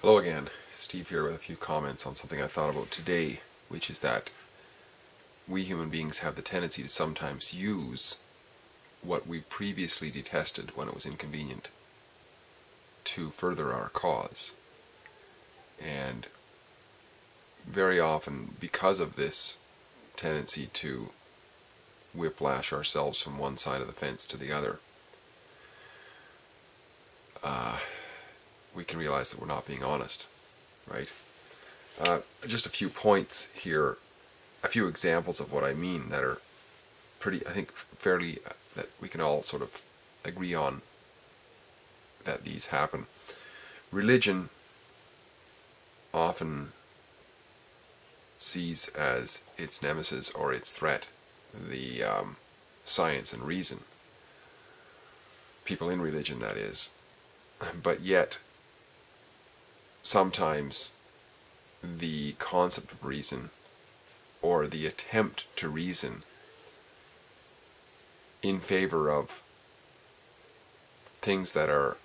Hello again, Steve here with a few comments on something I thought about today, which is that we human beings have the tendency to sometimes use what we previously detested when it was inconvenient to further our cause. And very often, because of this tendency to whiplash ourselves from one side of the fence to the other, we can realize that we're not being honest, right? Just a few points here, a few examples of what I mean that are pretty, I think, fairly, that we can all sort of agree on that these happen. Religion often sees as its nemesis or its threat the science and reason. People in religion, that is. But yet, sometimes the concept of reason or the attempt to reason in favor of things that are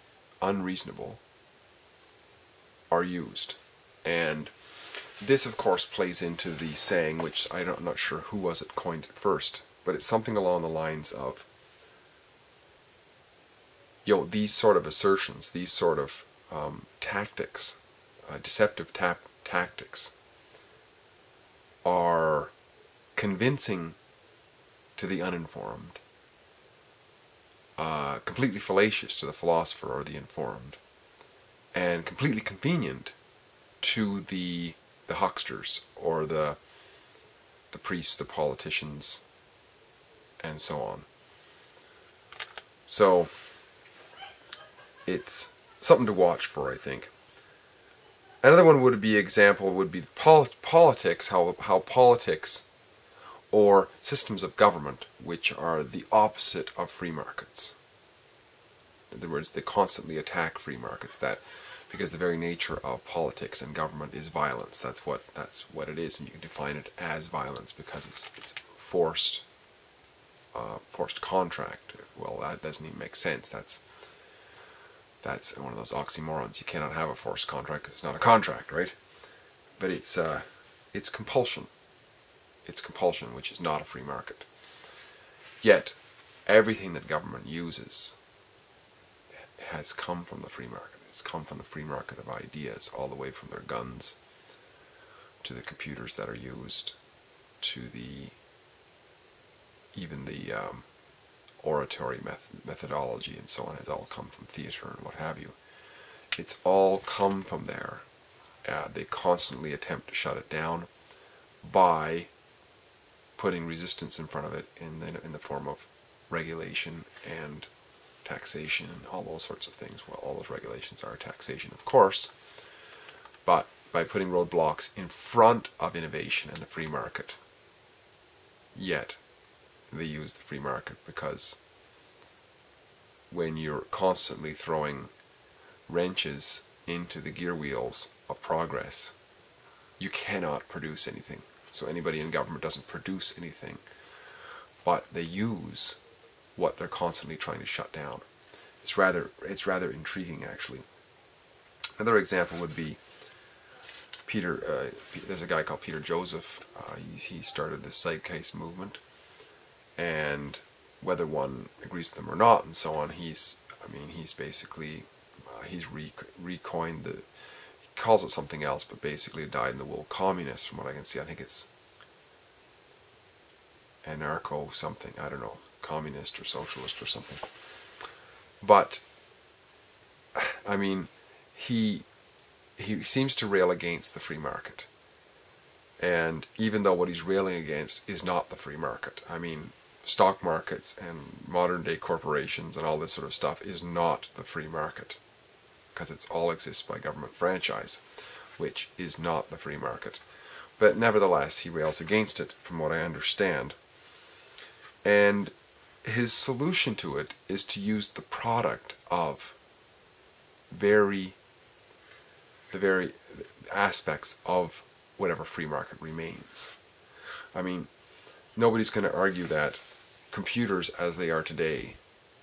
unreasonable are used. And this, of course, plays into the saying, which I'm not sure who was it coined it first, but it's something along the lines of, these sort of assertions, these sort of tactics, deceptive tactics, are convincing to the uninformed, completely fallacious to the philosopher or the informed, and completely convenient to the hucksters or the priests, the politicians, and so on. So it's something to watch for, I think. Another one would be politics, how politics or systems of government, which are the opposite of free markets. In other words, they constantly attack free markets, because the very nature of politics and government is violence. That's what it is, and you can define it as violence because it's forced contract. Well, that doesn't even make sense. That's one of those oxymorons. You cannot have a forced contract because it's not a contract, right? But it's compulsion. It's compulsion, which is not a free market. Yet, everything that government uses has come from the free market. It's come from the free market of ideas, all the way from their guns to the computers that are used, to even the oratory methodology and so on, has all come from theater and what have you. It's all come from there. They constantly attempt to shut it down by putting resistance in front of it in the form of regulation and taxation and all those sorts of things. Well, all those regulations are taxation, of course, but by putting roadblocks in front of innovation and the free market. Yet they use the free market because when you're constantly throwing wrenches into the gear wheels of progress, you cannot produce anything. So anybody in government doesn't produce anything, but they use what they're constantly trying to shut down. It's rather intriguing, actually. Another example would be there's a guy called Peter Joseph. He started the zeitgeist movement, and whether one agrees with him or not, and so on, he's basically he's recoined he calls it something else, but basically a dyed-in-the-wool communist, from what I can see. I think it's anarcho something, I don't know, communist or socialist or something. But he seems to rail against the free market, and even though what he's railing against is not the free market, stock markets and modern day corporations and all this sort of stuff is not the free market, because it all exists by government franchise, which is not the free market. But nevertheless, he rails against it, from what I understand. And his solution to it is to use the product of the very aspects of whatever free market remains. Nobody's going to argue that computers as they are today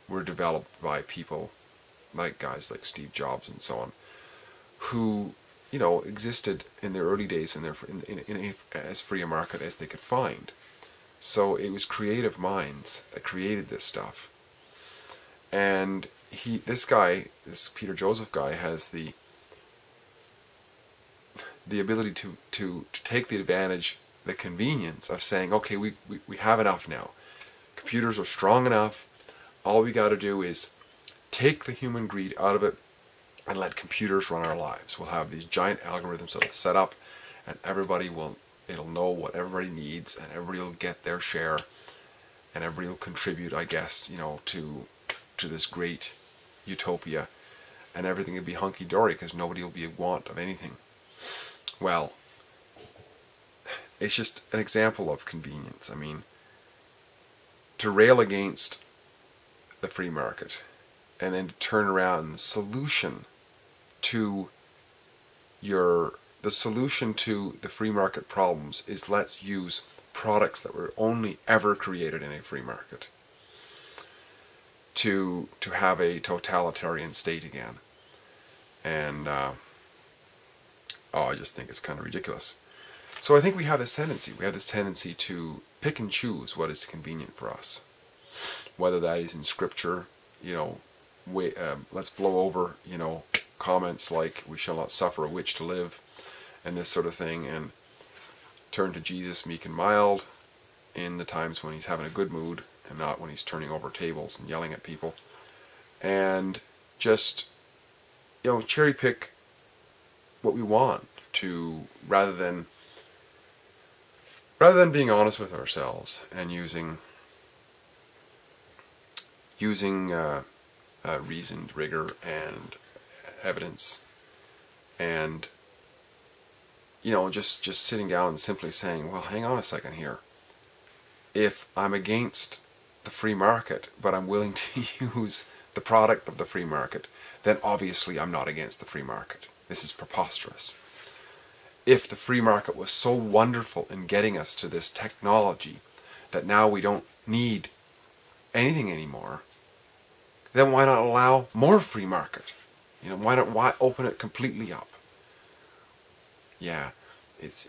were developed by people like guys like Steve Jobs and so on, who existed in their early days as free a market as they could find. So it was creative minds that created this stuff. And this Peter Joseph guy, has the ability to take the advantage, the convenience of saying, okay, we have enough now. Computers are strong enough. All we got to do is take the human greed out of it and let computers run our lives. We'll have these giant algorithms that'll set up, and it'll know what everybody needs, and everybody will get their share, and everybody will contribute, I guess, to this great utopia, and everything will be hunky-dory because nobody will be in want of anything. Well, it's just an example of convenience. I mean, to rail against the free market and then to turn around, and the solution to the free market problems is, let's use products that were only ever created in a free market to have a totalitarian state again. And I just think it's kind of ridiculous. So I think we have this tendency to pick and choose what is convenient for us, whether that is in scripture, let's blow over, comments like "we shall not suffer a witch to live" and this sort of thing, and turn to Jesus meek and mild in the times when he's having a good mood and not when he's turning over tables and yelling at people, and just cherry pick what we want to, rather than being honest with ourselves and using reasoned rigor and evidence, and just sitting down and simply saying, well, hang on a second here. If I'm against the free market, but I'm willing to use the product of the free market, then obviously I'm not against the free market. This is preposterous. If the free market was so wonderful in getting us to this technology that now we don't need anything anymore, then why not allow more free market? Why open it completely up? Yeah, it's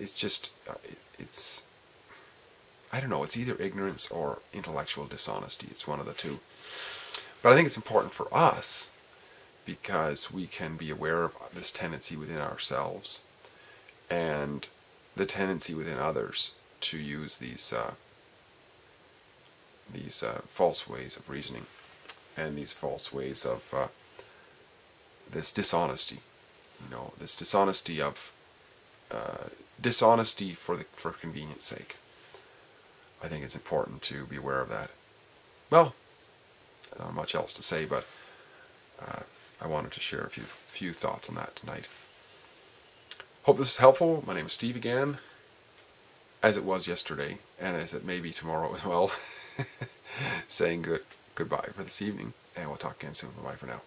I don't know, it's either ignorance or intellectual dishonesty. It's one of the two. But I think it's important for us because we can be aware of this tendency within ourselves and the tendency within others to use these false ways of reasoning and these false ways of this dishonesty. This dishonesty for convenience sake. I think it's important to be aware of that. Well, not much else to say, but I wanted to share a few thoughts on that tonight. Hope this is helpful. My name is Steve again, as it was yesterday, and as it may be tomorrow as well. Saying goodbye for this evening, and we'll talk again soon. Bye for now.